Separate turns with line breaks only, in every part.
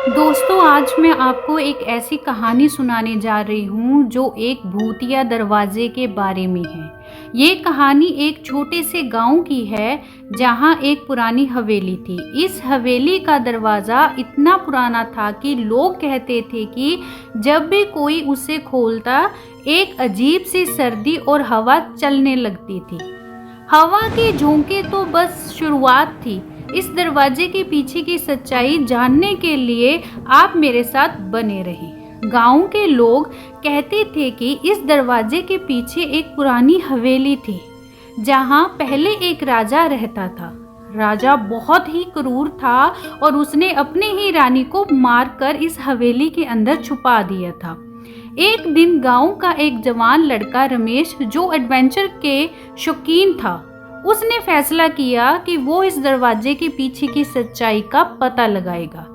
दोस्तों, आज मैं आपको एक ऐसी कहानी सुनाने जा रही हूँ जो एक भूतिया दरवाजे के बारे में है। ये कहानी एक छोटे से गांव की है जहाँ एक पुरानी हवेली थी। इस हवेली का दरवाज़ा इतना पुराना था कि लोग कहते थे कि जब भी कोई उसे खोलता एक अजीब सी सर्दी और हवा चलने लगती थी। हवा के झोंके तो बस शुरुआत थी। इस दरवाजे के पीछे की सच्चाई जानने के लिए आप मेरे साथ बने रहें। गांव के लोग कहते थे कि इस दरवाजे के पीछे एक पुरानी हवेली थी जहां पहले एक राजा रहता था। राजा बहुत ही क्रूर था और उसने अपने ही रानी को मारकर इस हवेली के अंदर छुपा दिया था। एक दिन गांव का एक जवान लड़का रमेश, जो एडवेंचर के शौकीन था, उसने फैसला किया कि वो इस दरवाजे के पीछे की सच्चाई का पता लगाएगा।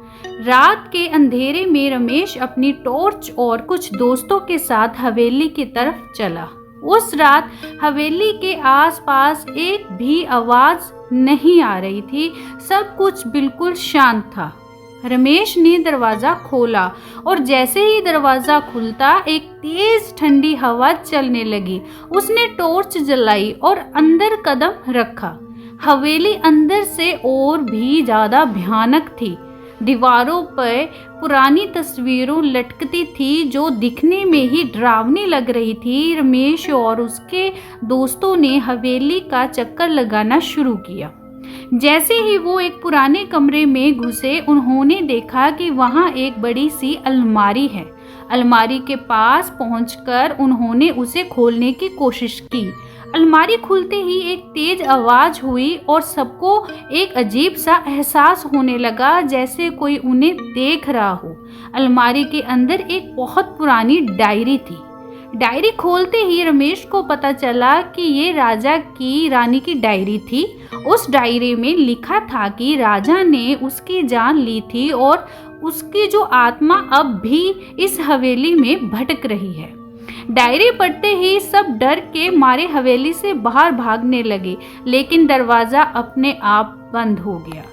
रात के अंधेरे में रमेश अपनी टॉर्च और कुछ दोस्तों के साथ हवेली की तरफ चला। उस रात हवेली के आसपास एक भी आवाज नहीं आ रही थी। सब कुछ बिल्कुल शांत था। रमेश ने दरवाजा खोला और जैसे ही दरवाजा खुलता एक तेज ठंडी हवा चलने लगी। उसने टॉर्च जलाई और अंदर कदम रखा। हवेली अंदर से और भी ज्यादा भयानक थी। दीवारों पर पुरानी तस्वीरों लटकती थी जो दिखने में ही डरावनी लग रही थी। रमेश और उसके दोस्तों ने हवेली का चक्कर लगाना शुरू किया। जैसे ही वो एक पुराने कमरे में घुसे, उन्होंने देखा कि वहाँ एक बड़ी सी अलमारी है। अलमारी के पास पहुंचकर उन्होंने उसे खोलने की कोशिश की। अलमारी खुलते ही एक तेज आवाज हुई और सबको एक अजीब सा एहसास होने लगा, जैसे कोई उन्हें देख रहा हो। अलमारी के अंदर एक बहुत पुरानी डायरी थी। डायरी खोलते ही रमेश को पता चला कि ये राजा की रानी की डायरी थी। उस डायरी में लिखा था कि राजा ने उसकी जान ली थी और उसकी जो आत्मा अब भी इस हवेली में भटक रही है। डायरी पढ़ते ही सब डर के मारे हवेली से बाहर भागने लगे, लेकिन दरवाजा अपने आप बंद हो गया।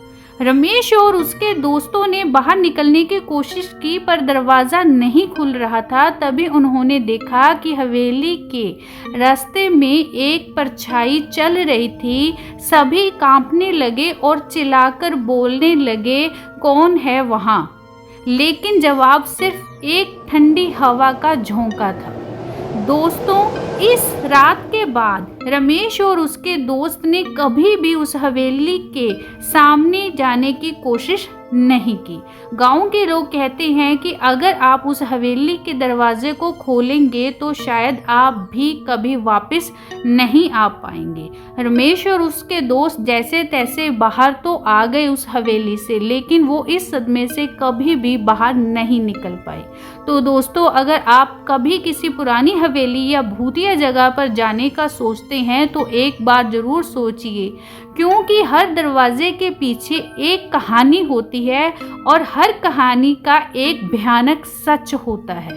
रमेश और उसके दोस्तों ने बाहर निकलने की कोशिश की पर दरवाजा नहीं खुल रहा था। तभी उन्होंने देखा कि हवेली के रास्ते में एक परछाई चल रही थी। सभी कांपने लगे और चिल्लाकर बोलने लगे, कौन है वहाँ? लेकिन जवाब सिर्फ एक ठंडी हवा का झोंका था। दोस्तों, इस रात के बाद रमेश और उसके दोस्त ने कभी भी उस हवेली के सामने जाने की कोशिश नहीं की। गांव के लोग कहते हैं कि अगर आप उस हवेली के दरवाजे को खोलेंगे तो शायद आप भी कभी वापस नहीं आ पाएंगे। रमेश और उसके दोस्त जैसे तैसे बाहर तो आ गए उस हवेली से, लेकिन वो इस सदमे से कभी भी बाहर नहीं निकल पाए। तो दोस्तों, अगर आप कभी किसी पुरानी हवेली या भूतिया जगह पर जाने का सोचते हैं तो एक बार जरूर सोचिए, क्योंकि हर दरवाजे के पीछे एक कहानी होती है और हर कहानी का एक भयानक सच होता है।